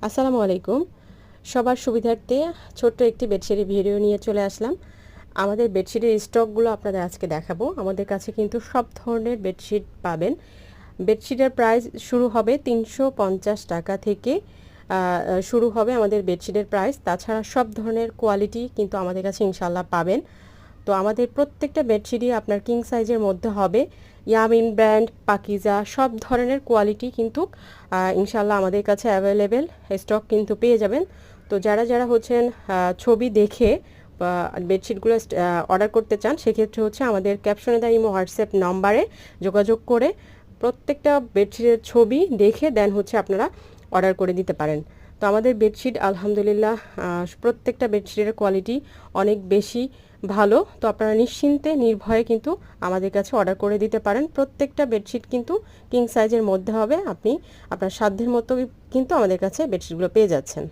আসসালামু আলাইকুম। সবার সুবিধার্থে ছোট্ট একটি বেডশিটের ভিডিও নিয়ে চলে আসলাম। আমাদের বেডশিটের স্টকগুলো আপনাদের আজকে দেখাবো। আমাদের কাছে কিন্তু সব ধরনের বেডশিট পাবেন। বেডশিটের প্রাইস শুরু হবে ৩৫০ টাকা থেকে শুরু হবে আমাদের বেডশিটের প্রাইস। তাছাড়া সব ধরনের কোয়ালিটি কিন্তু আমাদের কাছে ইনশাল্লাহ পাবেন। তো আমাদের প্রত্যেকটা বেডশিটই আপনার কিং সাইজের মধ্যে হবে। ইয়ামিন ব্র্যান্ড, পাকিজা সব ধরনের কোয়ালিটি কিন্তু ইনশাল্লাহ আমাদের কাছে অ্যাভেলেবেল স্টক কিন্তু পেয়ে যাবেন। তো যারা যারা হচ্ছেন ছবি দেখে বেডশিটগুলো অর্ডার করতে চান, সেক্ষেত্রে হচ্ছে আমাদের ক্যাপশনে দেওয়া ইমো হোয়াটসঅ্যাপ নম্বরে যোগাযোগ করে প্রত্যেকটা বেডশিটের ছবি দেখে দেন হচ্ছে আপনারা অর্ডার করে দিতে পারেন। তো আমাদের বেডশিট আলহামদুলিল্লাহ প্রত্যেকটা বেডশিটের কোয়ালিটি অনেক বেশি ভালো। তো আপনারা নিশ্চিন্তে নির্ভয়ে কিন্তু আমাদের কাছে অর্ডার করে দিতে পারেন। প্রত্যেকটা বেডশিট কিন্তু কিং সাইজের মধ্যে হবে। আপনি আপনার সাধ্যের মতো কিন্তু আমাদের কাছে বেডশিটগুলো পেয়ে যাচ্ছেন।